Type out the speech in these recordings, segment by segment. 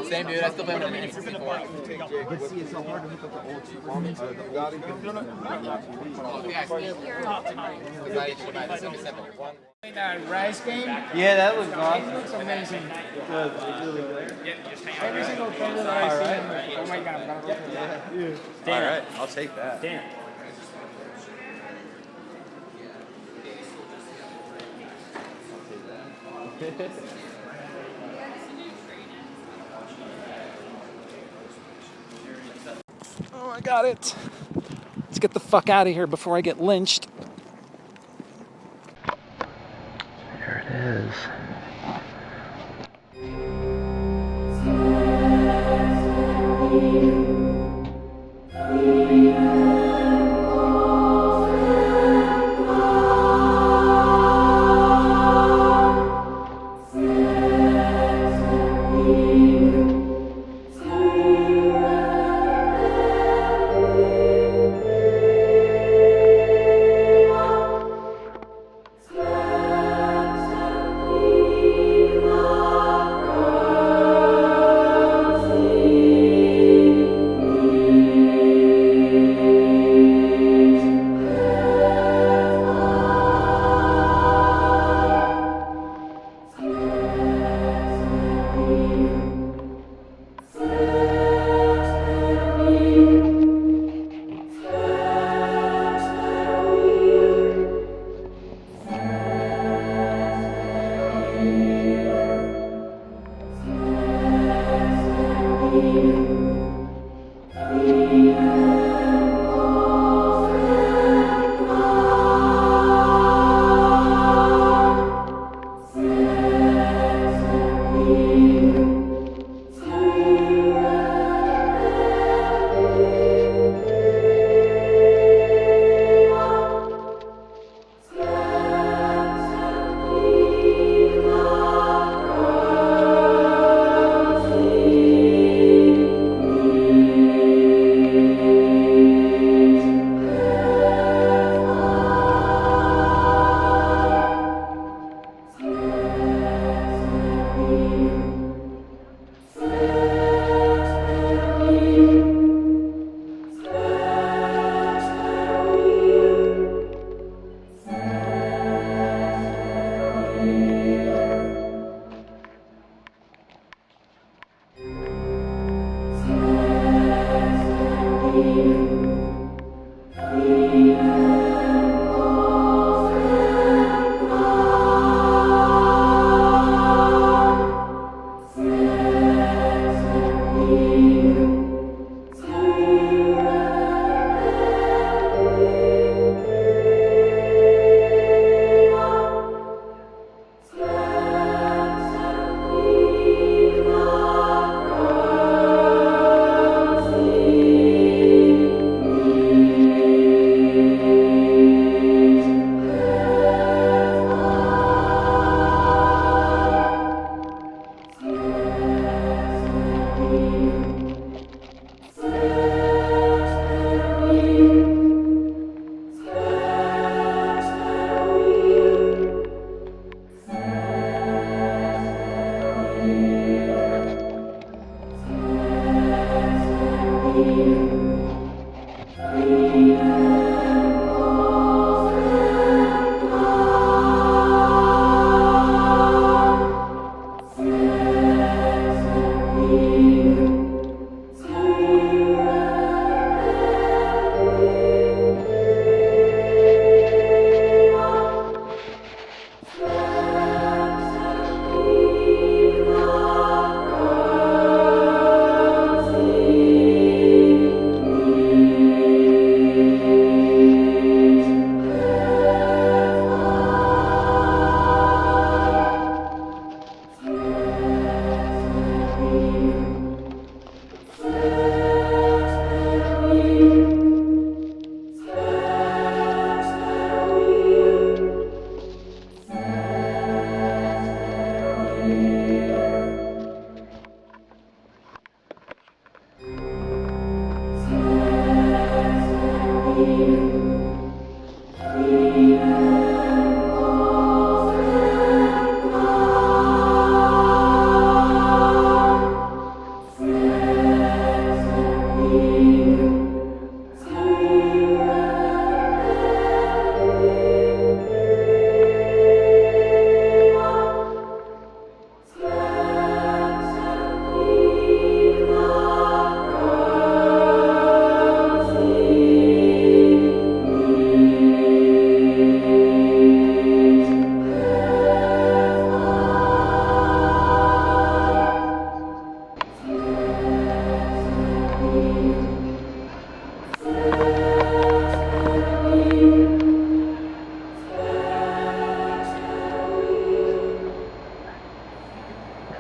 Same dude, I still play with an N64. But see, it's so hard to hook up the old Super Nintendo. That Rise game? Yeah, that looks awesome. It looks amazing. Good. It's really good. Every single trailer that I see, I'm like, oh my god, I'm gonna go for that. All right, I'll take that. Damn. Oh, I got it. Let's get the fuck out of here before I get lynched. There it is.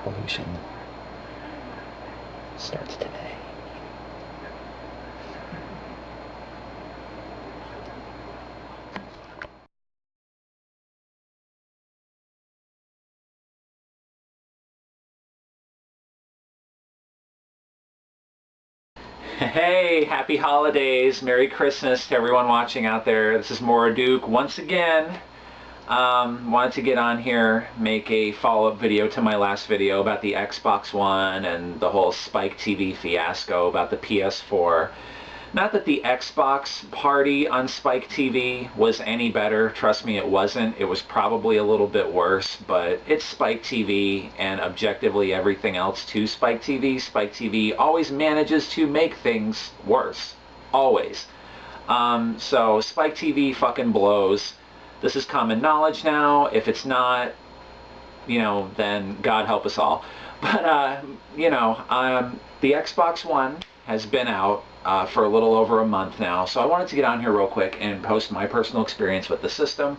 revolution starts today. Hey, happy holidays, Merry Christmas to everyone watching out there. This is Mora Duke once again. Wanted to get on here, make a follow-up video to my last video about the Xbox One and the whole Spike TV fiasco about the PS4. Not that the Xbox party on Spike TV was any better, trust me, it wasn't. It was probably a little bit worse, but it's Spike TV, and objectively everything else to Spike TV. Spike TV always manages to make things worse. Always. So Spike TV fucking blows. This is common knowledge now. If it's not, you know, then God help us all. But, you know, the Xbox One has been out for a little over a month now, so I wanted to get on here real quick and post my personal experience with the system,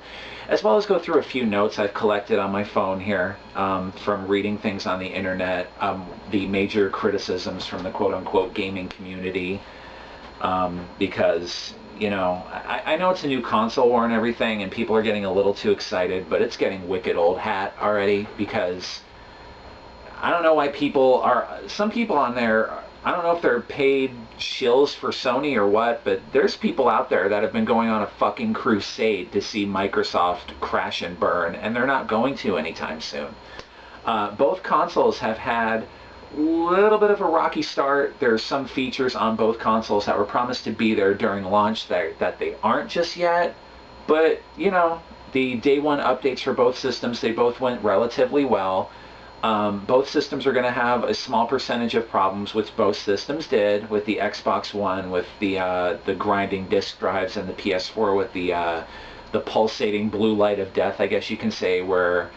as well as go through a few notes I've collected on my phone here from reading things on the internet, the major criticisms from the quote-unquote gaming community, because, you know, I know it's a new console war and everything, and people are getting a little too excited, but it's getting wicked old hat already, because I don't know why people are, some people on there, I don't know if they're paid shills for Sony or what, but there's people out there that have been going on a fucking crusade to see Microsoft crash and burn, and they're not going to anytime soon. Both consoles have had a little bit of a rocky start. There's some features on both consoles that were promised to be there during launch that they aren't just yet, but, you know, the day one updates for both systems, they both went relatively well. Both systems are going to have a small percentage of problems, which both systems did, with the Xbox One with the grinding disk drives, and the PS4 with the pulsating blue light of death, I guess you can say, where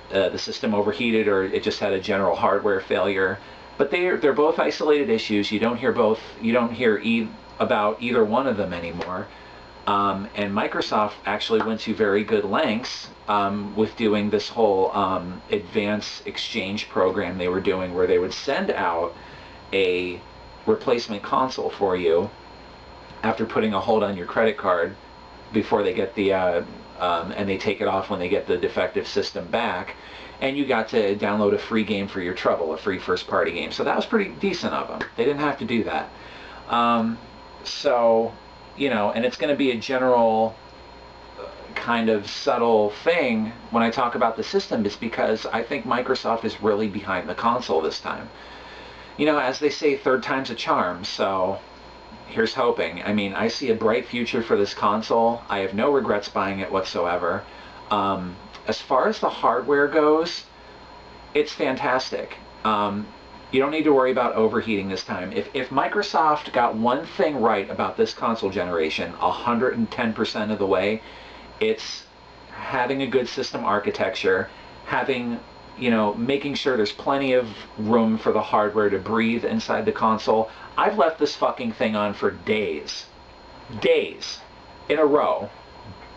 the system overheated or it just had a general hardware failure. But they're both isolated issues. You don't hear about either one of them anymore. And Microsoft actually went to very good lengths with doing this whole advanced exchange program they were doing, where they would send out a replacement console for you after putting a hold on your credit card before they get the and they take it off when they get the defective system back, and you got to download a free game for your trouble, a free first-party game. So that was pretty decent of them. They didn't have to do that. So, you know, and it's going to be a general kind of subtle thing when I talk about the system, is because I think Microsoft is really behind the console this time. You know, as they say, third time's a charm, so here's hoping. I mean, I see a bright future for this console. I have no regrets buying it whatsoever. As far as the hardware goes, it's fantastic. You don't need to worry about overheating this time. If Microsoft got one thing right about this console generation 110% of the way, it's having a good system architecture, having, you know, making sure there's plenty of room for the hardware to breathe inside the console. I've left this fucking thing on for days in a row,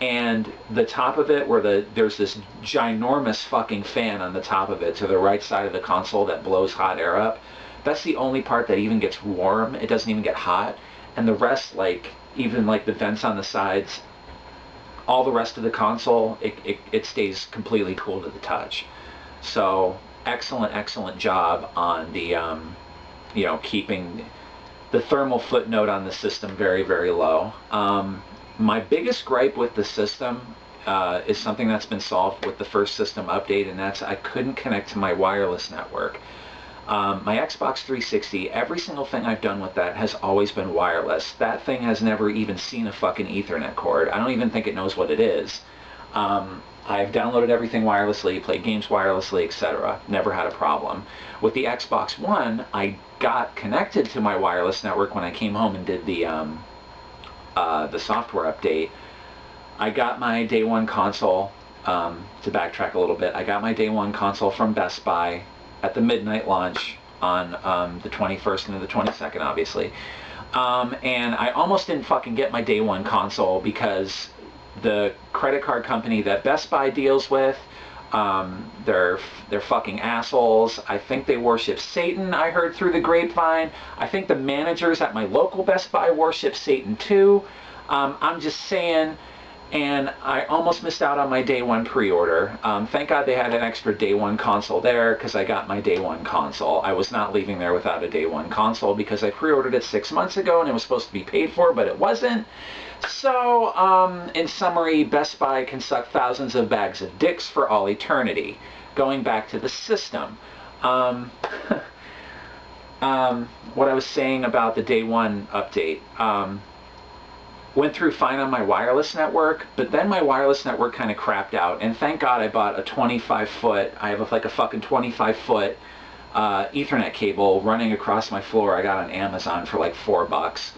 and the top of it, where there's this ginormous fucking fan on the top of it to the right side of the console that blows hot air up, that's the only part that even gets warm. It doesn't even get hot, and the rest, like even like the vents on the sides, all the rest of the console, it stays completely cool to the touch. So excellent job on the you know, keeping the thermal footnote on the system very low. My biggest gripe with the system is something that's been solved with the first system update, and that's I couldn't connect to my wireless network. My Xbox 360, every single thing I've done with that has always been wireless. That thing has never even seen a fucking Ethernet cord. I don't even think it knows what it is. I've downloaded everything wirelessly, played games wirelessly, etc. Never had a problem. With the Xbox One, I got connected to my wireless network when I came home and did the software update. I got my day one console, to backtrack a little bit, I got my day one console from Best Buy at the midnight launch on the 21st and the 22nd, obviously. And I almost didn't fucking get my day one console because the credit card company that Best Buy deals with They're fucking assholes. I think they worship Satan, I heard through the grapevine. I think the managers at my local Best Buy worship Satan too. I'm just saying, and I almost missed out on my day one pre-order. Thank God they had an extra day one console there, because I got my day one console. I was not leaving there without a day one console, because I pre-ordered it 6 months ago and it was supposed to be paid for, but it wasn't. So, in summary, Best Buy can suck thousands of bags of dicks for all eternity. Going back to the system. What I was saying about the day one update. Went through fine on my wireless network, but then my wireless network kind of crapped out, and thank God I bought a 25-foot, I have like a fucking 25-foot Ethernet cable running across my floor. I got on Amazon for like $4.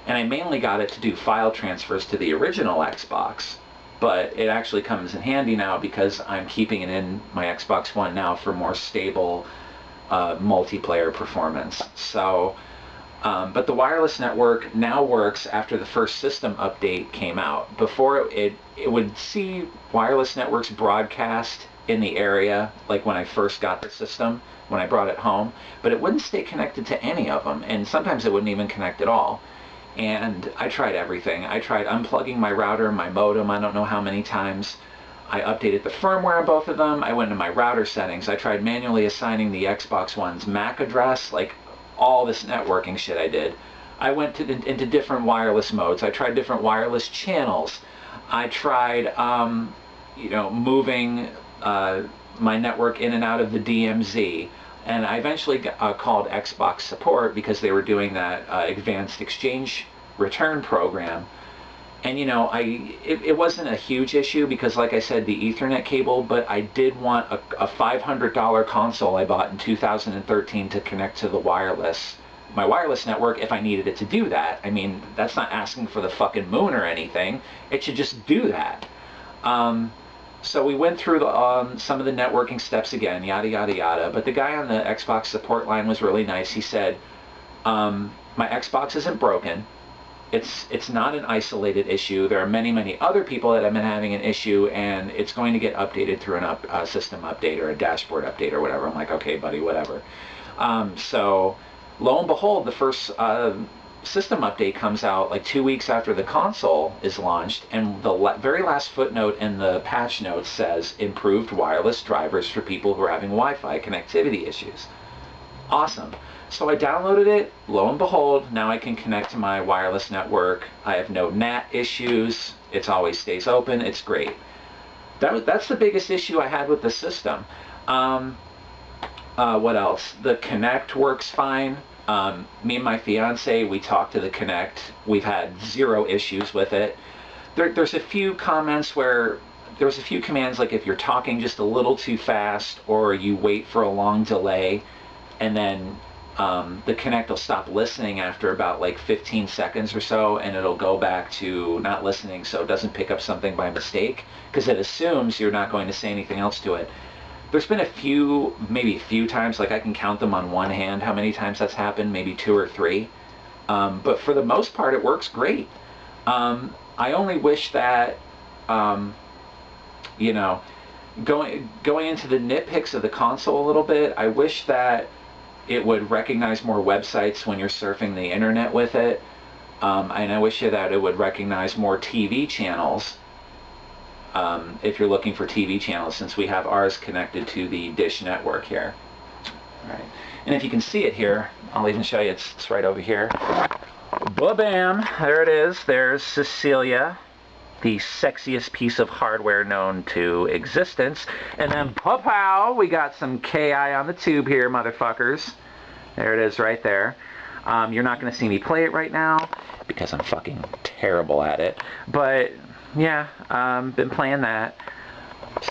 And I mainly got it to do file transfers to the original Xbox, but it actually comes in handy now because I'm keeping it in my Xbox One now for more stable multiplayer performance. So, but the wireless network now works after the first system update came out. Before it would see wireless networks broadcast in the area, like when I first got the system, when I brought it home, but it wouldn't stay connected to any of them, and sometimes it wouldn't even connect at all. And I tried everything. I tried unplugging my router, my modem, I don't know how many times. I updated the firmware on both of them. I went into my router settings. I tried manually assigning the Xbox One's MAC address, like all this networking shit I did. I went into different wireless modes. I tried different wireless channels. I tried, you know, moving my network in and out of the DMZ. And I eventually called Xbox support because they were doing that advanced exchange return program. And you know, it wasn't a huge issue because, like I said, the Ethernet cable, but I did want a $500 console I bought in 2013 to connect to the my wireless network if I needed it to do that. I mean, that's not asking for the fucking moon or anything. It should just do that. So we went through some of the networking steps again, yada, yada, yada. But the guy on the Xbox support line was really nice. He said, my Xbox isn't broken. It's not an isolated issue. There are many, many other people that have been having an issue, and it's going to get updated through a system update or a dashboard update or whatever. I'm like, okay, buddy, whatever. So lo and behold, the first system update comes out like 2 weeks after the console is launched, and the very last footnote in the patch notes says improved wireless drivers for people who are having Wi-Fi connectivity issues. Awesome. So I downloaded it. Lo and behold, now I can connect to my wireless network. I have no NAT issues. It always stays open. It's great. That's the biggest issue I had with the system. What else? The Kinect works fine. Me and my fiance, we talked to the Kinect. We've had 0 issues with it. There's a few comments where there's a few commands, like if you're talking just a little too fast or you wait for a long delay, and then the Kinect will stop listening after about like 15 seconds or so, and it'll go back to not listening, so it doesn't pick up something by mistake, because it assumes you're not going to say anything else to it. There's been maybe a few times, like I can count them on one hand how many times that's happened, maybe 2 or 3. But for the most part, it works great. I only wish that, you know, going into the nitpicks of the console a little bit, I wish that it would recognize more websites when you're surfing the internet with it. And I wish that it would recognize more TV channels. If you're looking for TV channels, since we have ours connected to the Dish network here. All right. And if you can see it here, I'll even show you, it's right over here. Ba-bam! There it is. There's Cecilia, the sexiest piece of hardware known to existence. And then pa-pow, we got some KI on the tube here, motherfuckers. There it is right there. You're not going to see me play it right now because I'm fucking terrible at it. But yeah, been playing that.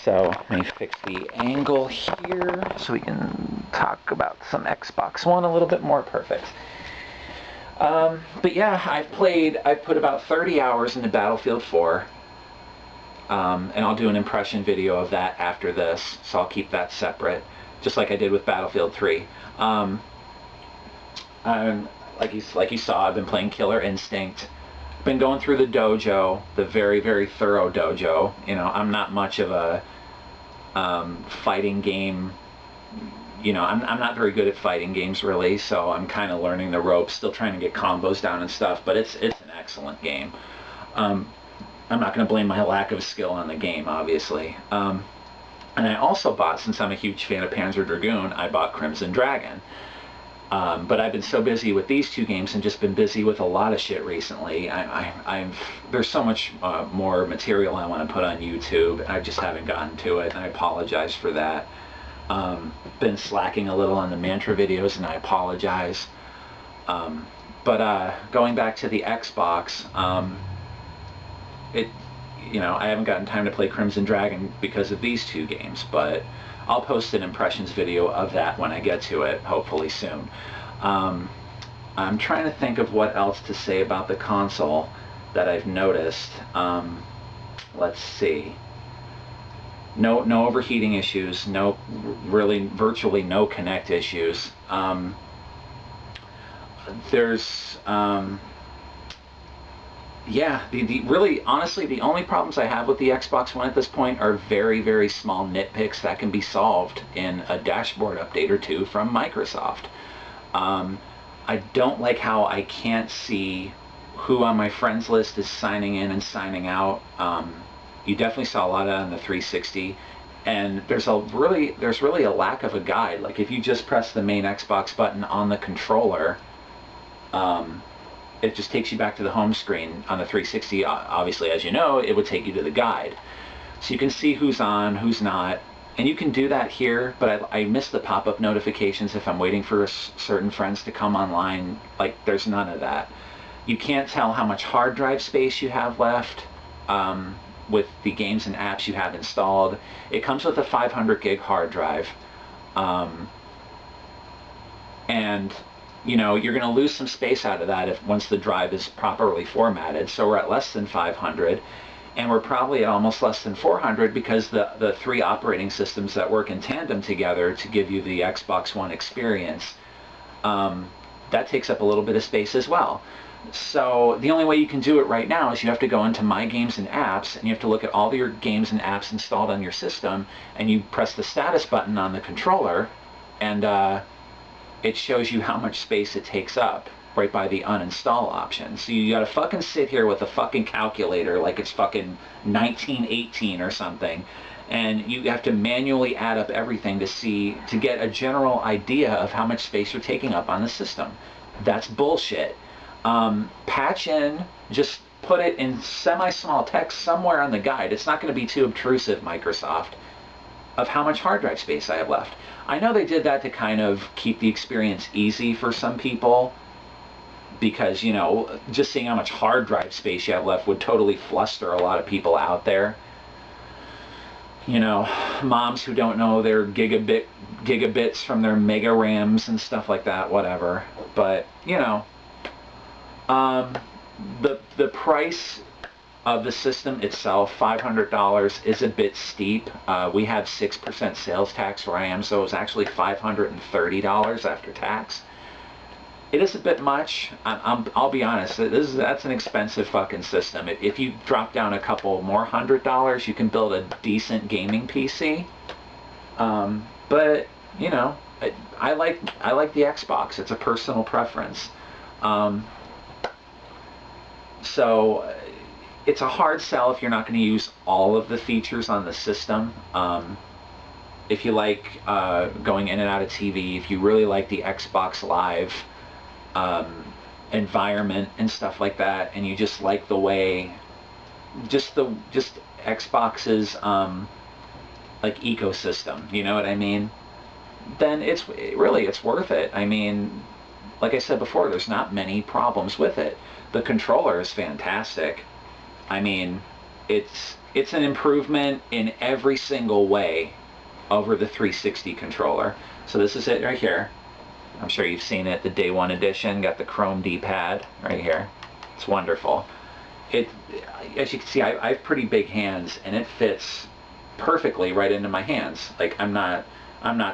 So let me fix the angle here so we can talk about some Xbox One a little bit more. Perfect. But yeah, I've put about 30 hours into Battlefield 4. And I'll do an impression video of that after this, so I'll keep that separate, just like I did with Battlefield 3. Like you saw, I've been playing Killer Instinct. Been going through the dojo, the very, very thorough dojo. You know, I'm not much of a fighting game. You know, I'm not very good at fighting games really, so I'm kind of learning the ropes, still trying to get combos down and stuff, but it's an excellent game. I'm not going to blame my lack of skill on the game, obviously. And I also bought, since I'm a huge fan of Panzer Dragoon, I bought Crimson Dragon. But I've been so busy with these two games and just been busy with a lot of shit recently. There's so much more material I want to put on YouTube, and I just haven't gotten to it, and I apologize for that. Been slacking a little on the Mantra videos, and I apologize. But going back to the Xbox, you know, I haven't gotten time to play Crimson Dragon because of these two games, but I'll post an impressions video of that when I get to it, hopefully soon. I'm trying to think of what else to say about the console that I've noticed. Let's see. No overheating issues, virtually no Kinect issues. Yeah, really, honestly, the only problems I have with the Xbox One at this point are very, very small nitpicks that can be solved in a dashboard update or two from Microsoft. I don't like how I can't see who on my friends list is signing in and signing out. You definitely saw a lot of that on the 360, and there's really a lack of a guide. Like if you just press the main Xbox button on the controller, it just takes you back to the home screen. On the 360, obviously, as you know, it would take you to the guide. So you can see who's on, who's not, and you can do that here, but I miss the pop-up notifications if I'm waiting for certain friends to come online. Like, there's none of that. You can't tell how much hard drive space you have left with the games and apps you have installed. It comes with a 500 gig hard drive. And you know, you're going to lose some space out of that once the drive is properly formatted. So we're at less than 500, and we're probably at almost less than 400 because the three operating systems that work in tandem together to give you the Xbox One experience, that takes up a little bit of space as well. So the only way you can do it right now is you have to go into My Games and Apps, and you have to look at all your games and apps installed on your system, and you press the status button on the controller, and it shows you how much space it takes up right by the uninstall option. So you gotta fucking sit here with a fucking calculator like it's fucking 1918 or something, and you have to manually add up everything to get a general idea of how much space you're taking up on the system. That's bullshit. Patch in, just put it in semi-small text somewhere on the guide. It's not going to be too obtrusive, Microsoft, of how much hard drive space I have left. I know they did that to kind of keep the experience easy for some people, because, you know, just seeing how much hard drive space you have left would totally fluster a lot of people out there. You know, moms who don't know their gigabits from their mega RAMs and stuff like that, whatever. But, you know, the price of the system itself, $500, is a bit steep. We have 6% sales tax where I am, so it was actually $530 after tax. It is a bit much. I'll be honest, that's an expensive fucking system. If you drop down a couple more $100, you can build a decent gaming PC. But, you know, I like the Xbox. It's a personal preference. So it's a hard sell if you're not going to use all of the features on the system. If you like going in and out of TV, if you really like the Xbox Live environment and stuff like that, and you just like the way just Xbox's like ecosystem, you know what I mean, then it's worth it. I mean, like I said before, there's not many problems with it. The controller is fantastic. I mean, it's an improvement in every single way over the 360 controller. So this is it right here. I'm sure you've seen it, the Day 1 edition, got the chrome D-pad right here. It's wonderful. As you can see, I have pretty big hands, and it fits perfectly right into my hands. Like, I'm not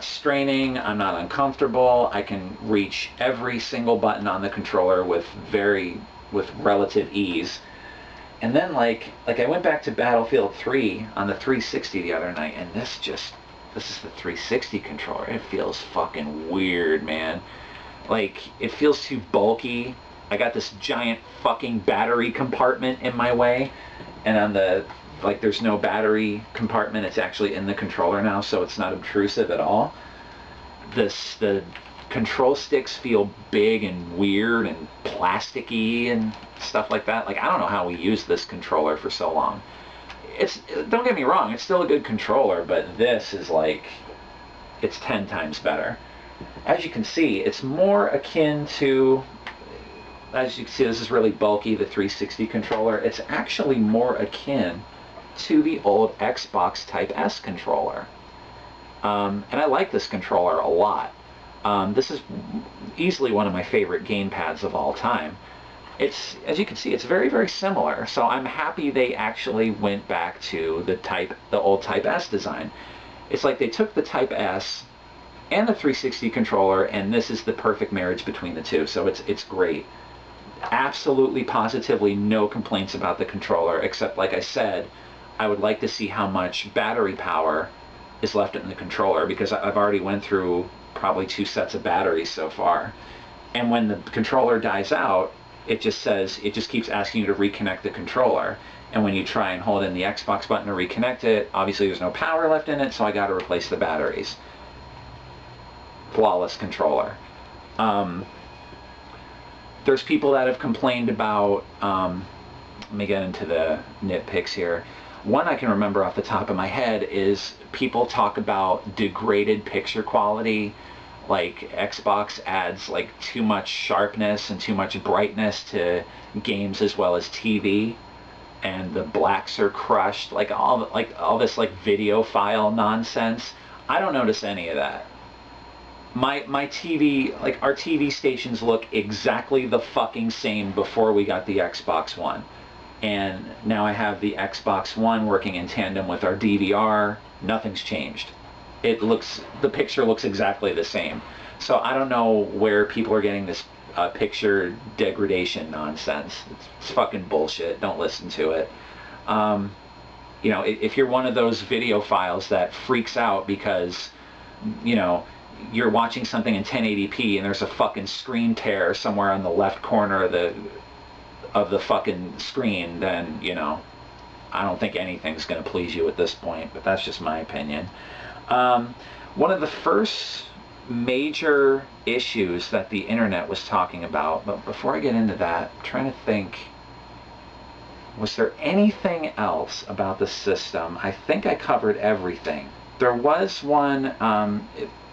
straining, I'm not uncomfortable. I can reach every single button on the controller with relative ease. And then like I went back to Battlefield 3 on the 360 the other night, and this is the 360 controller. It feels fucking weird, man. Like, it feels too bulky. I got this giant fucking battery compartment in my way, and on the, like, there's no battery compartment. It's actually in the controller now, so it's not obtrusive at all. The control sticks feel big and weird and plasticky and stuff like that. Like, I don't know how we used this controller for so long. Don't get me wrong, it's still a good controller, but this is like, it's 10 times better. As you can see, it's more akin to, as you can see, this is really bulky, the 360 controller. It's actually more akin to the old Xbox Type S controller. And I like this controller a lot. This is easily one of my favorite gamepads of all time. It's, as you can see, it's very, very similar. So I'm happy they actually went back to the old Type S design. It's like they took the Type S and the 360 controller, and this is the perfect marriage between the two. So it's great. Absolutely, positively no complaints about the controller, except, like I said, I would like to see how much battery power is left in the controller, because I've already went through probably 2 sets of batteries so far. And when the controller dies out, it just keeps asking you to reconnect the controller. And when you try and hold in the Xbox button to reconnect it, obviously there's no power left in it, so I got to replace the batteries. Flawless controller. There's people that have complained about, let me get into the nitpicks here. One I can remember off the top of my head is people talk about degraded picture quality, like Xbox adds like too much sharpness and too much brightness to games as well as TV, and the blacks are crushed, like all this like video file nonsense. I don't notice any of that. My TV, like our TV stations look exactly the fucking same before we got the Xbox One. And now I have the Xbox One working in tandem with our DVR. Nothing's changed. The picture looks exactly the same. So I don't know where people are getting this picture degradation nonsense. It's fucking bullshit. Don't listen to it. You know, if you're one of those video files that freaks out because, you know, you're watching something in 1080p and there's a fucking screen tear somewhere on the left corner of the fucking screen, then, you know, I don't think anything's going to please you at this point, but that's just my opinion. One of the first major issues that the internet was talking about, but before I get into that, I'm trying to think, was there anything else about the system? I think I covered everything. There was one,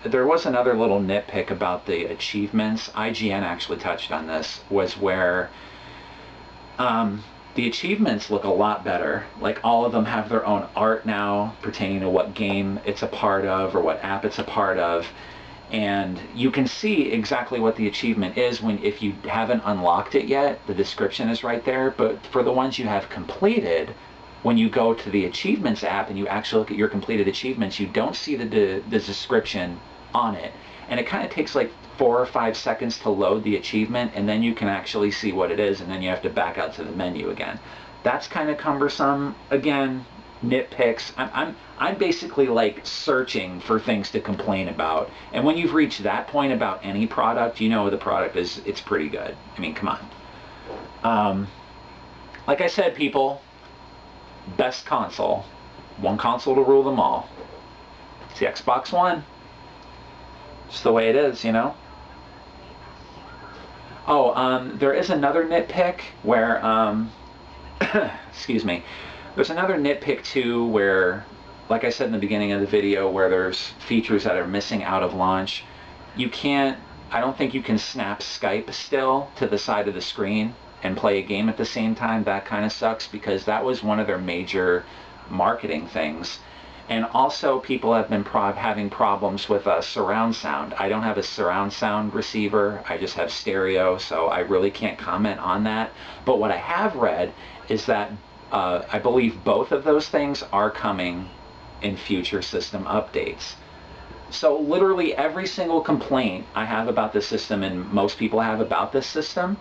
there was another little nitpick about the achievements. IGN actually touched on this, was where the achievements look a lot better. Like, all of them have their own art now pertaining to what game it's a part of or what app it's a part of, and you can see exactly what the achievement is if you haven't unlocked it yet. The description is right there. But for the ones you have completed, when you go to the achievements app and you actually look at your completed achievements, you don't see the description on it, and it kind of takes like 4 or 5 seconds to load the achievement, and then you can actually see what it is, and then you have to back out to the menu again. That's kind of cumbersome. Again, nitpicks. I'm basically like searching for things to complain about, and when you've reached that point about any product, you know the product it's pretty good. I mean, come on. Like I said, people, best console, one console to rule them all. It's the Xbox One. Just the way it is, you know. Oh, there is another nitpick where, excuse me, there's another nitpick too where, like I said in the beginning of the video, where there's features that are missing out of launch. You can't, I don't think you can snap Skype still to the side of the screen and play a game at the same time. That kind of sucks, because that was one of their major marketing things. And also, people have been having problems with surround sound. I don't have a surround sound receiver. I just have stereo, so I really can't comment on that. But what I have read is that I believe both of those things are coming in future system updates. So literally every single complaint I have about this system, and most people have about this system,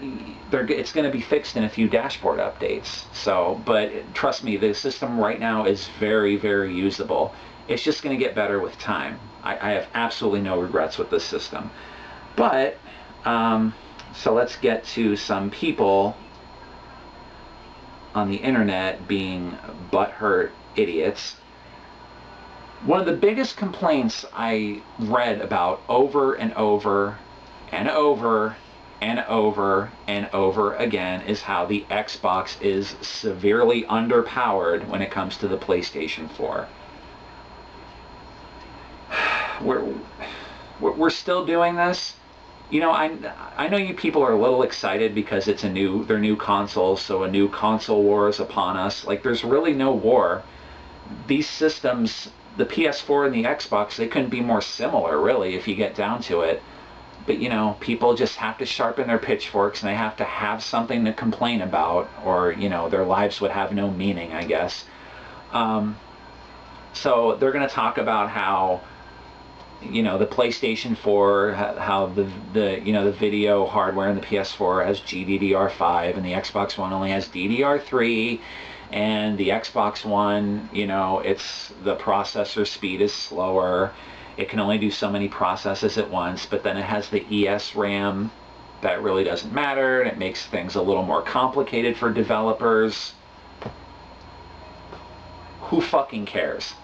it's going to be fixed in a few dashboard updates. So, but trust me, the system right now is very, very usable. It's just going to get better with time. I have absolutely no regrets with this system. But, so let's get to some people on the internet being butthurt idiots. One of the biggest complaints I read about over and over and over and over and over again is how the Xbox is severely underpowered when it comes to the PlayStation 4. We're still doing this. You know, I know you people are a little excited because it's their new console, so a new console war is upon us. Like, there's really no war. These systems, the PS4 and the Xbox, they couldn't be more similar, really, if you get down to it. But, you know, people just have to sharpen their pitchforks, and they have to have something to complain about, or, you know, their lives would have no meaning, I guess. So they're going to talk about how, you know, the PlayStation 4, how the you know, the video hardware in the PS4 has GDDR5, and the Xbox One only has DDR3, and the Xbox One, you know, the processor speed is slower. It can only do so many processes at once, but then it has the ESRAM. That really doesn't matter, and it makes things a little more complicated for developers. Who fucking cares?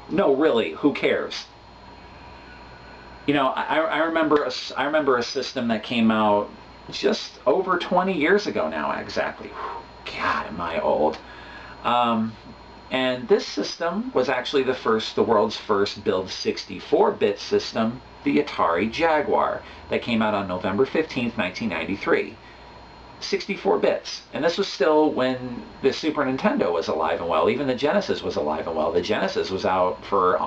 No, really, who cares? You know, I remember a system that came out just over 20 years ago now, exactly. God, am I old. And this system was actually the world's first build 64-bit system, the Atari Jaguar, that came out on November 15th, 1993. 64 bits. And this was still when the Super Nintendo was alive and well. Even the Genesis was alive and well. The Genesis was out for,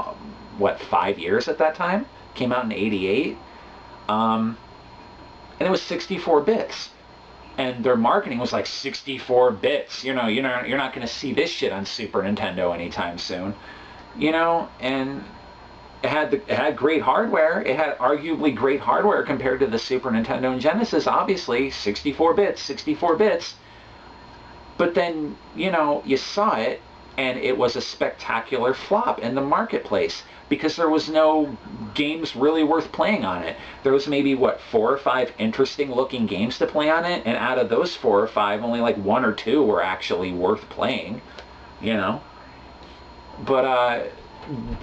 what, 5 years at that time? Came out in '88. And it was 64 bits. And their marketing was like 64 bits. You know, you're not going to see this shit on Super Nintendo anytime soon. You know, and it had great hardware. It had arguably great hardware compared to the Super Nintendo and Genesis. Obviously, 64 bits, 64 bits. But then, you know, you saw it, and it was a spectacular flop in the marketplace because there was no games really worth playing on it. There was maybe, what, 4 or 5 interesting looking games to play on it, and out of those 4 or 5, only like 1 or 2 were actually worth playing, you know. But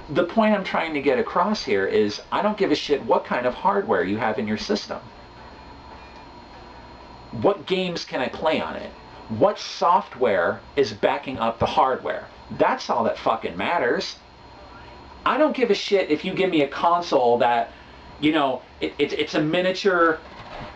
the point I'm trying to get across here is I don't give a shit what kind of hardware you have in your system. What games can I play on it? What software is backing up the hardware? That's all that fucking matters. I don't give a shit if you give me a console that, you know, it's a miniature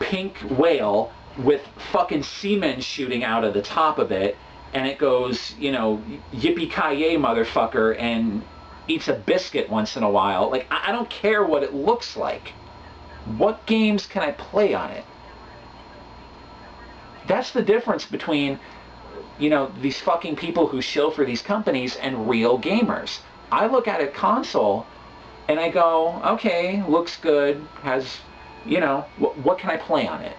pink whale with fucking semen shooting out of the top of it, and it goes, you know, yippee-ki-yay, motherfucker, and eats a biscuit once in a while. Like, I don't care what it looks like. What games can I play on it? That's the difference between, you know, these fucking people who shill for these companies and real gamers. I look at a console and I go, okay, looks good, has, you know, what can I play on it?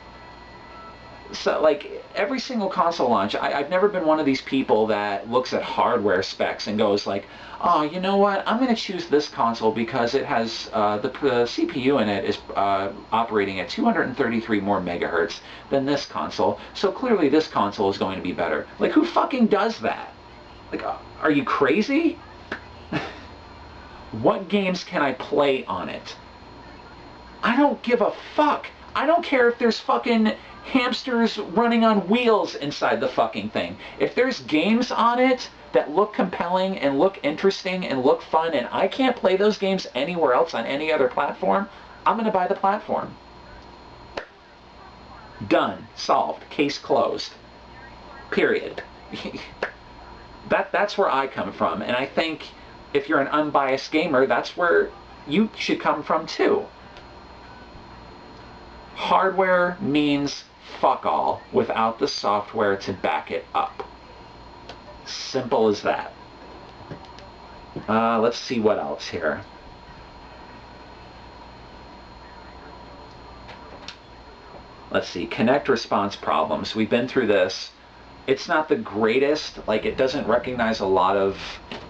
So, like, every single console launch, I've never been one of these people that looks at hardware specs and goes like, oh, you know what, I'm going to choose this console because it has, the CPU in it is operating at 233 more megahertz than this console, so clearly this console is going to be better. Like, who fucking does that? Like, are you crazy? What games can I play on it? I don't give a fuck. I don't care if there's fucking hamsters running on wheels inside the fucking thing. If there's games on it that look compelling and look interesting and look fun, and I can't play those games anywhere else on any other platform, I'm going to buy the platform. Done. Solved. Case closed. Period. That's where I come from, and I think if you're an unbiased gamer, that's where you should come from too. Hardware means fuck all without the software to back it up. Simple as that. Let's see what else here. Let's see, Kinect response problems. We've been through this. It's not the greatest, like it doesn't recognize a lot of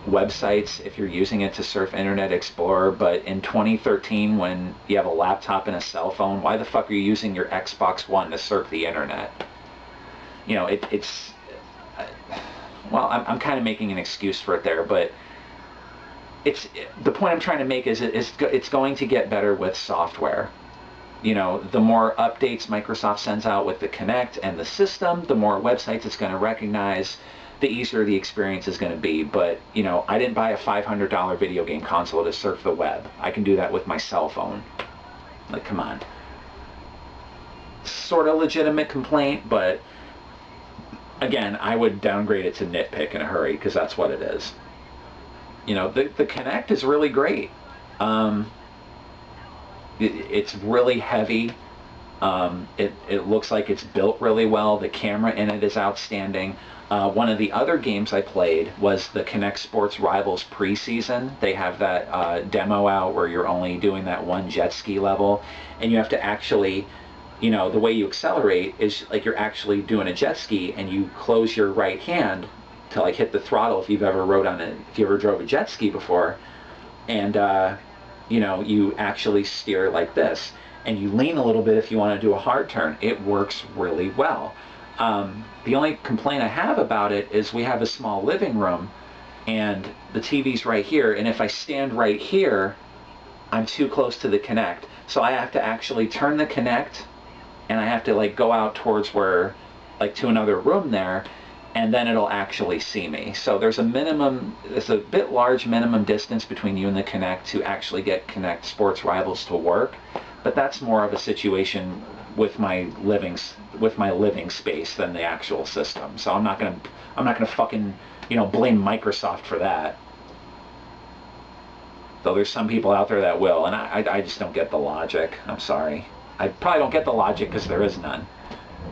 websites if you're using it to surf Internet Explorer, but in 2013 when you have a laptop and a cell phone, why the fuck are you using your Xbox One to surf the internet? You know, it's well, I'm kind of making an excuse for it there, but the point I'm trying to make is it's going to get better with software. You know, the more updates Microsoft sends out with the Kinect and the system, the more websites it's going to recognize, the easier the experience is going to be. But, you know, I didn't buy a $500 video game console to surf the web. I can do that with my cell phone. Like, come on. Sort of legitimate complaint, but again, I would downgrade it to Nitpick in a hurry because that's what it is. You know, the Kinect is really great. It's really heavy. It looks like it's built really well. The camera in it is outstanding. One of the other games I played was the Kinect Sports Rivals preseason. They have that demo out where you're only doing that one jet ski level, and you have to actually, you know, the way you accelerate is like you're actually doing a jet ski, and you close your right hand to like hit the throttle if you ever drove a jet ski before, and you know, you actually steer like this, and you lean a little bit if you want to do a hard turn. It works really well. The only complaint I have about it is we have a small living room, and the TV's right here, and if I stand right here, I'm too close to the Kinect, so I have to actually turn the Kinect, and I have to like go out towards where, like to another room there, and then it'll actually see me. So there's a bit large minimum distance between you and the Kinect to actually get Kinect Sports Rivals to work, but that's more of a situation with my living space than the actual system. So I'm not gonna fucking, you know, blame Microsoft for that. Though there's some people out there that will, and I just don't get the logic. I'm sorry. I probably don't get the logic because there is none.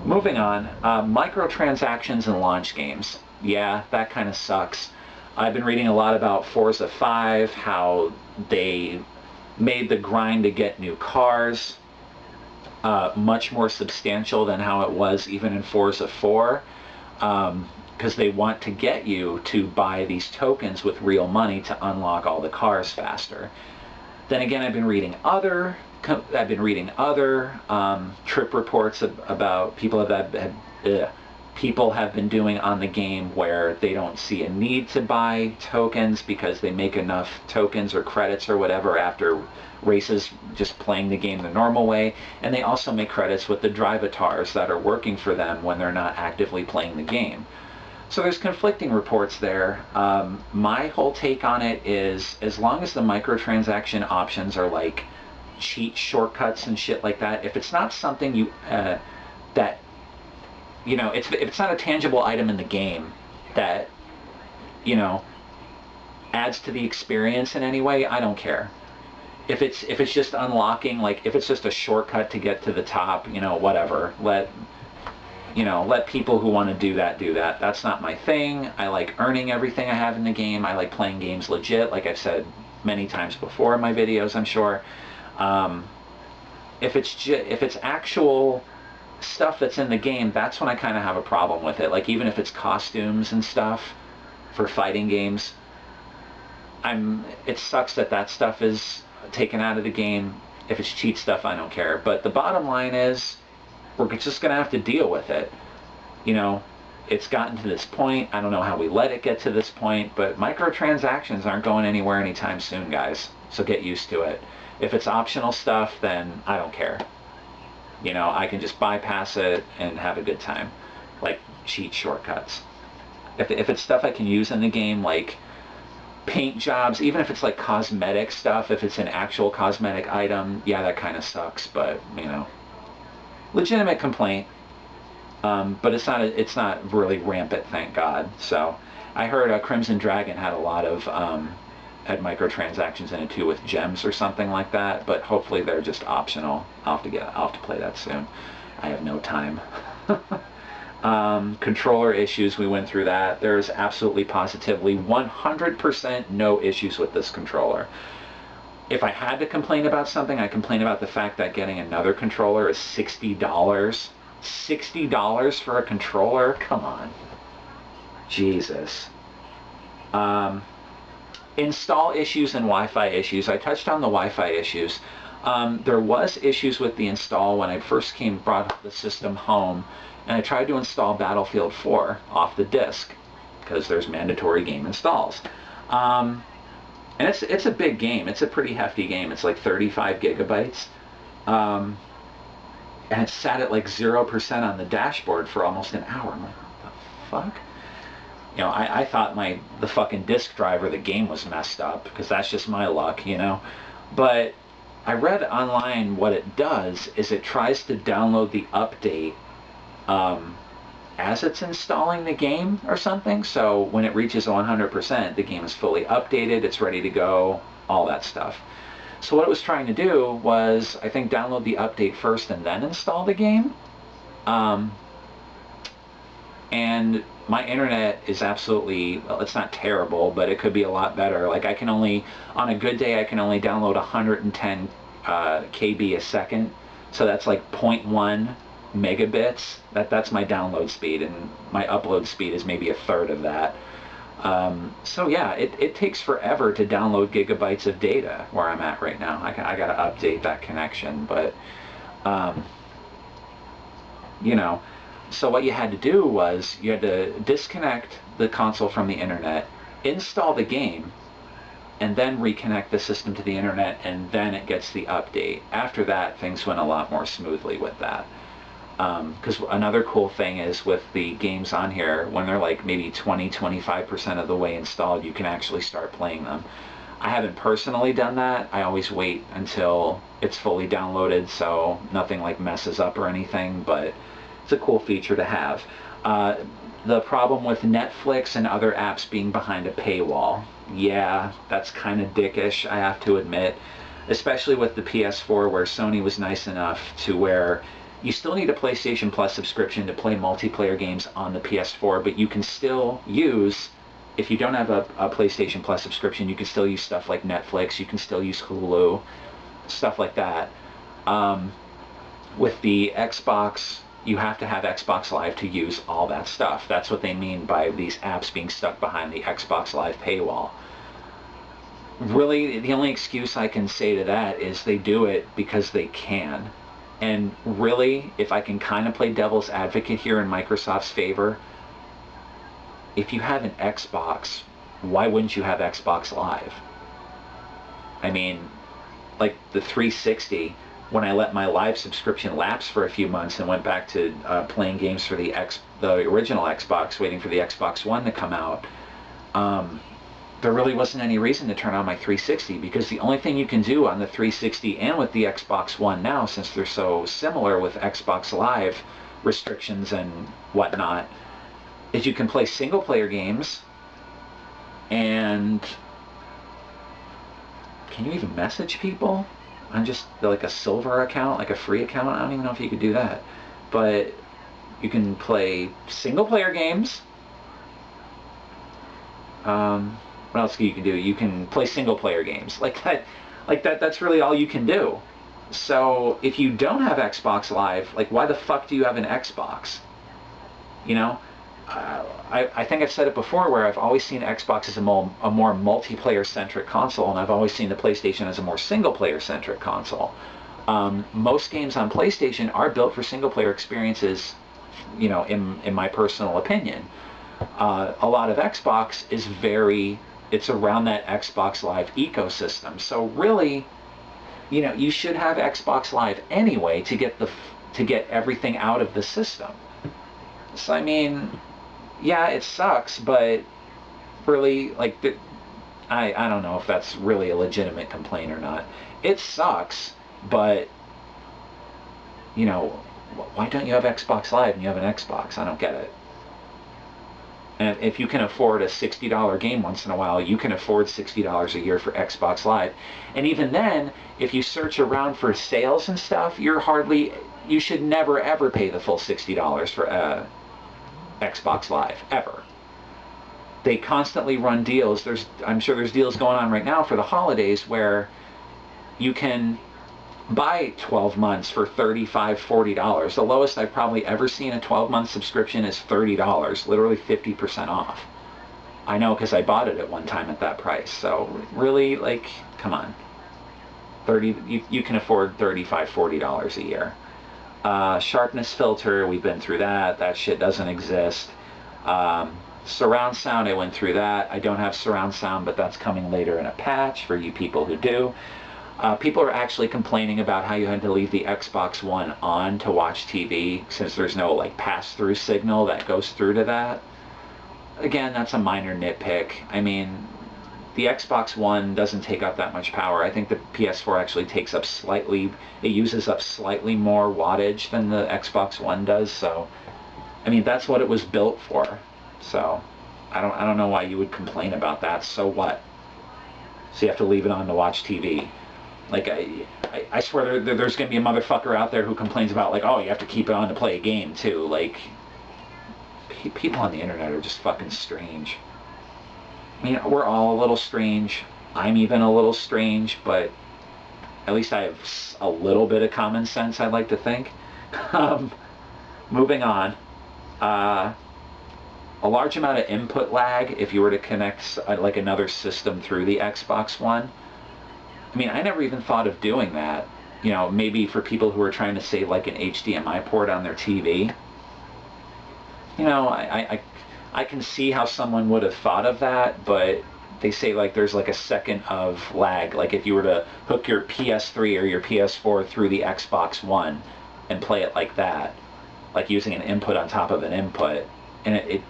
Moving on, microtransactions in launch games. Yeah, that kind of sucks. I've been reading a lot about Forza 5, how they made the grind to get new cars much more substantial than how it was even in Forza 4, because they want to get you to buy these tokens with real money to unlock all the cars faster. Then again, I've been reading other trip reports about people have been doing on the game where they don't see a need to buy tokens because they make enough tokens or credits or whatever after races just playing the game the normal way, and they also make credits with the drivatars that are working for them when they're not actively playing the game. So there's conflicting reports there. My whole take on it is, as long as the microtransaction options are like cheat shortcuts and shit like that, if it's not something you that, you know, if it's not a tangible item in the game that, you know, adds to the experience in any way, I don't care. If it's just unlocking, like if it's just a shortcut to get to the top, you know, whatever. Let people who want to do that do that. That's not my thing. I like earning everything I have in the game. I like playing games legit, like I've said many times before in my videos, I'm sure. If it's actual stuff that's in the game, that's when I kind of have a problem with it. Like even if it's costumes and stuff for fighting games, it sucks that stuff is taken out of the game. If it's cheat stuff, I don't care. But the bottom line is, we're just gonna have to deal with it. You know, it's gotten to this point. I don't know how we let it get to this point, but microtransactions aren't going anywhere anytime soon, guys. So get used to it. If it's optional stuff, then I don't care. You know, I can just bypass it and have a good time, like cheat shortcuts. If it's stuff I can use in the game, like paint jobs, even if it's like cosmetic stuff, if it's an actual cosmetic item, yeah, that kind of sucks, but, you know, legitimate complaint. But it's not really rampant, thank God. So I heard Crimson Dragon had a lot of had microtransactions in it too, with gems or something like that, but hopefully they're just optional. I'll have to play that soon. I have no time. Controller issues, we went through that. There's absolutely positively 100% no issues with this controller. If I had to complain about something, I complain about the fact that getting another controller is $60. $60 for a controller? Come on. Jesus. Install issues and Wi-Fi issues. I touched on the Wi-Fi issues. There was issues with the install when I first brought the system home, and I tried to install Battlefield 4 off the disk because there's mandatory game installs. And it's a big game. It's a pretty hefty game. It's like 35 gigabytes. And it sat at like 0% on the dashboard for almost an hour. I'm like, what the fuck? You know, I thought the fucking disk drive or the game was messed up, because that's just my luck, you know. But I read online what it does is it tries to download the update as it's installing the game or something. So when it reaches 100%, the game is fully updated, it's ready to go, all that stuff. So what it was trying to do was, I think, download the update first and then install the game. And my internet is absolutely, well, it's not terrible, but it could be a lot better. Like, I can only, on a good day, I can only download 110 KB a second. So that's like 0.1 megabits. That's my download speed, and my upload speed is maybe a third of that. So yeah, it takes forever to download gigabytes of data where I'm at right now. I gotta update that connection, but you know, so what you had to do was you had to disconnect the console from the internet, install the game, and then reconnect the system to the internet, and then it gets the update. After that, things went a lot more smoothly with that. Because another cool thing is with the games on here, when they're like maybe 20-25% of the way installed, you can actually start playing them. I haven't personally done that. I always wait until it's fully downloaded so nothing like messes up or anything, but it's a cool feature to have. The problem with Netflix and other apps being behind a paywall, yeah, that's kind of dickish, I have to admit, especially with the PS4, where Sony was nice enough to where you still need a PlayStation Plus subscription to play multiplayer games on the PS4, but you can still use, if you don't have a PlayStation Plus subscription, you can still use stuff like Netflix, you can still use Hulu, stuff like that. With the Xbox, you have to have Xbox Live to use all that stuff. That's what they mean by these apps being stuck behind the Xbox Live paywall. Really, the only excuse I can say to that is they do it because they can. And really, if I can kind of play devil's advocate here in Microsoft's favor, if you have an Xbox, why wouldn't you have Xbox Live? I mean, like the 360, when I let my Live subscription lapse for a few months and went back to playing games for the original Xbox, waiting for the Xbox One to come out, there really wasn't any reason to turn on my 360, because the only thing you can do on the 360 and with the Xbox One now, since they're so similar with Xbox Live restrictions and whatnot, is you can play single player games, and can you even message people on just like a silver account, like a free account? I don't even know if you could do that, but you can play single player games. What else can you do? You can play single player games like that. That's really all you can do. So if you don't have Xbox Live, like, why the fuck do you have an Xbox? You know, I think I've said it before, where I've always seen Xbox as a more multiplayer centric console, and I've always seen the PlayStation as a more single player centric console. Most games on PlayStation are built for single player experiences, you know, in my personal opinion. A lot of Xbox is it's around that Xbox Live ecosystem. So really, you know, you should have Xbox Live anyway to get everything out of the system. So I mean, yeah, it sucks, but really, like, I don't know if that's really a legitimate complaint or not. It sucks, but, you know, why don't you have Xbox Live and you have an Xbox? I don't get it. And if you can afford a $60 game once in a while, you can afford $60 a year for Xbox Live. And even then, if you search around for sales and stuff, you should never ever pay the full $60 for Xbox Live, ever. They constantly run deals. I'm sure there's deals going on right now for the holidays where you can buy 12 months for $35, $40. The lowest I've probably ever seen a 12-month subscription is $30, literally 50% off. I know because I bought it at one time at that price. So really, like, come on. You can afford $35, $40 a year. Sharpness filter, we've been through that. That shit doesn't exist. Surround sound, I went through that. I don't have surround sound, but that's coming later in a patch for you people who do. People are actually complaining about how you had to leave the Xbox One on to watch TV since there's no like pass-through signal that goes through to that. Again, that's a minor nitpick. I mean, the Xbox One doesn't take up that much power. I think the PS4 actually takes up slightly, it uses up slightly more wattage than the Xbox One does. So, I mean, that's what it was built for. So, I don't know why you would complain about that. So what? So you have to leave it on to watch TV. Like, I swear there's going to be a motherfucker out there who complains about, like, oh, you have to keep it on to play a game, too. Like, people on the internet are just fucking strange. I mean, we're all a little strange. I'm even a little strange, but at least I have a little bit of common sense, I'd like to think. Moving on. A large amount of input lag if you were to connect, like, another system through the Xbox One. I mean, I never even thought of doing that. You know, maybe for people who are trying to save like an HDMI port on their TV. You know, I can see how someone would have thought of that, but they say like there's like a second of lag. Like if you were to hook your PS3 or your PS4 through the Xbox One and play it like that, like using an input on top of an input, and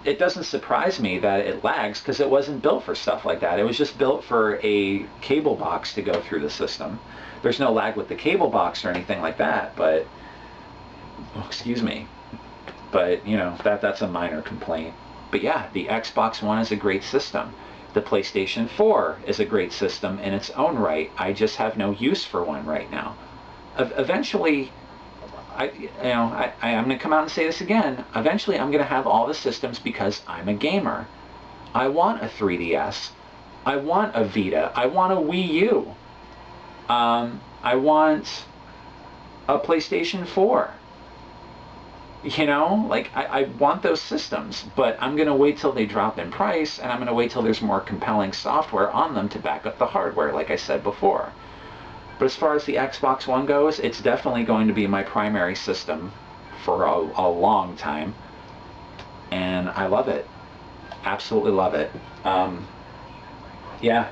it doesn't surprise me that it lags because it wasn't built for stuff like that. It was just built for a cable box to go through the system. There's no lag with the cable box or anything like that, but, oh, excuse me. But, you know, that's a minor complaint. But yeah, the Xbox One is a great system. The PlayStation 4 is a great system in its own right. I just have no use for one right now. Eventually, I'm going to come out and say this again. Eventually, I'm going to have all the systems because I'm a gamer. I want a 3DS. I want a Vita. I want a Wii U. I want a PlayStation 4. You know, like, I want those systems, but I'm going to wait till they drop in price, and I'm going to wait till there's more compelling software on them to back up the hardware, like I said before. But as far as the Xbox One goes, it's definitely going to be my primary system for a long time. And I love it. Absolutely love it. Yeah,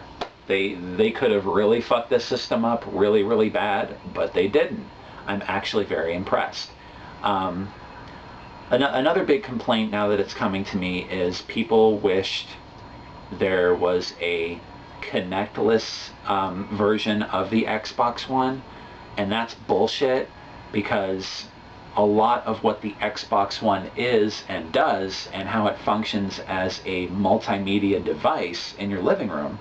they could have really fucked this system up really, really bad, but they didn't. I'm actually very impressed. Another big complaint now that it's coming to me is people wished there was a Kinectless version of the Xbox One, and that's bullshit because a lot of what the Xbox One is and does and how it functions as a multimedia device in your living room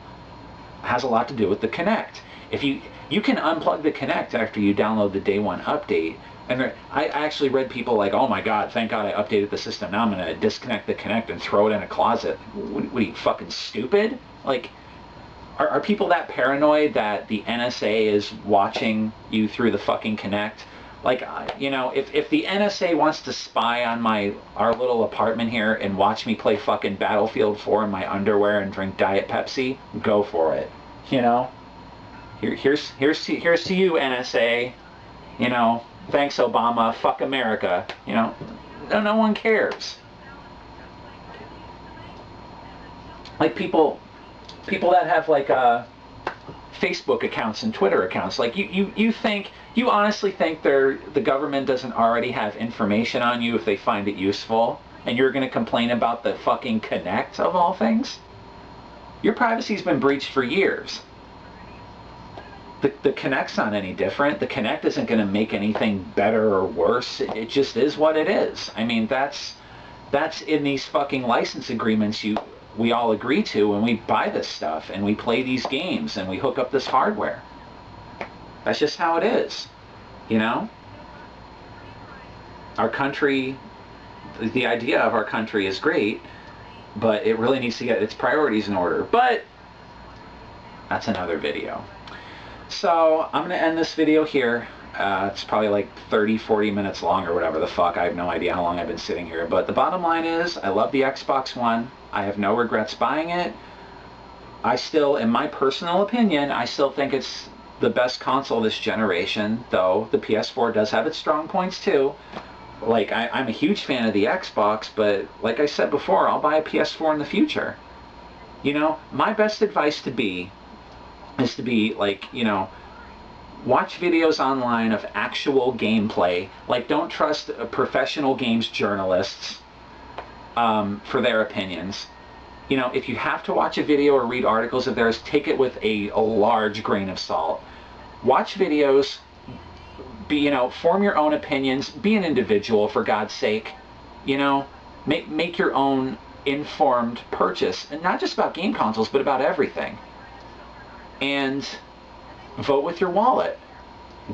has a lot to do with the Kinect. If you can unplug the Kinect after you download the day one update, and I actually read people like, oh my god, thank god I updated the system, now I'm going to disconnect the Kinect and throw it in a closet. What are you, fucking stupid? Like, are people that paranoid that the NSA is watching you through the fucking Kinect? Like, you know, if the NSA wants to spy on our little apartment here and watch me play fucking Battlefield 4 in my underwear and drink Diet Pepsi, go for it. You know? Here's to you, NSA. You know, thanks Obama, fuck America. You know, no one cares. Like people that have like Facebook accounts and Twitter accounts, like you honestly think the government doesn't already have information on you if they find it useful, and you're going to complain about the fucking Kinect of all things? Your privacy's been breached for years. The Kinect's not any different. The Kinect isn't going to make anything better or worse. It just is what it is. I mean, that's in these fucking license agreements we all agree to when we buy this stuff and we play these games and we hook up this hardware. That's just how it is, you know? Our country, the idea of our country is great, but it really needs to get its priorities in order. But that's another video. So I'm going to end this video here. It's probably like 30, 40 minutes long or whatever the fuck. I have no idea how long I've been sitting here. But the bottom line is, I love the Xbox One. I have no regrets buying it. I still, in my personal opinion, I still think it's the best console this generation, though the PS4 does have its strong points too. Like, I'm a huge fan of the Xbox, but like I said before, I'll buy a PS4 in the future. You know, my best advice is to be like, you know, watch videos online of actual gameplay. Like, don't trust professional games journalists for their opinions. You know, if you have to watch a video or read articles of theirs, take it with a large grain of salt. Watch videos, you know, form your own opinions, be an individual for God's sake. You know, make your own informed purchase, and not just about game consoles, but about everything. And vote with your wallet.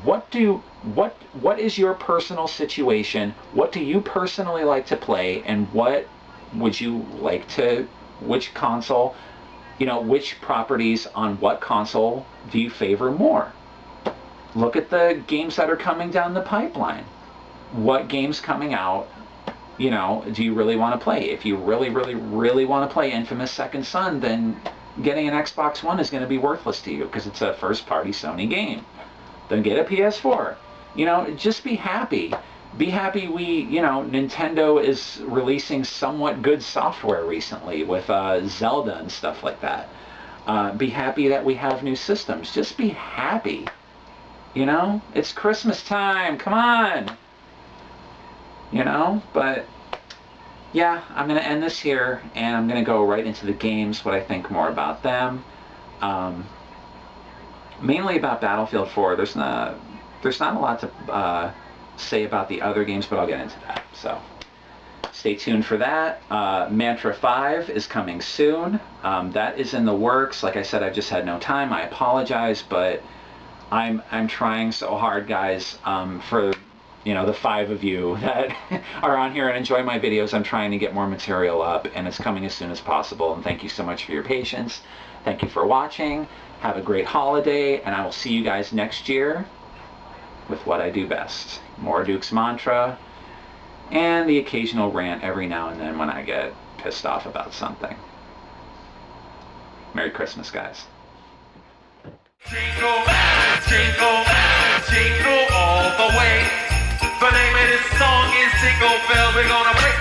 What is your personal situation? What do you personally like to play, and what would you like to, which console, you know, which properties on what console do you favor more? Look at the games that are coming down the pipeline. What games coming out, you know, do you really want to play? If you really, really, really want to play Infamous Second Son, then getting an Xbox One is going to be worthless to you because it's a first-party Sony game. Then get a PS4. You know, just be happy. Be happy you know, Nintendo is releasing somewhat good software recently with Zelda and stuff like that. Be happy that we have new systems. Just be happy. You know, it's Christmas time. Come on. You know, but yeah, I'm going to end this here, and I'm going to go right into the games, what I think more about them. Mainly about Battlefield 4. There's not a lot to say about the other games, but I'll get into that. So stay tuned for that. Mantra 5 is coming soon. That is in the works. Like I said, I've just had no time. I apologize, but I'm trying so hard, guys, for, you know, the 5 of you that are on here and enjoy my videos. I'm trying to get more material up, and it's coming as soon as possible. And thank you so much for your patience. Thank you for watching. Have a great holiday, and I will see you guys next year with what I do best. More Duke's Mantra, and the occasional rant every now and then when I get pissed off about something. Merry Christmas, guys. Jingle bells, jingle bells, jingle all the way. The name of this song is Jingle Bells. We're gonna break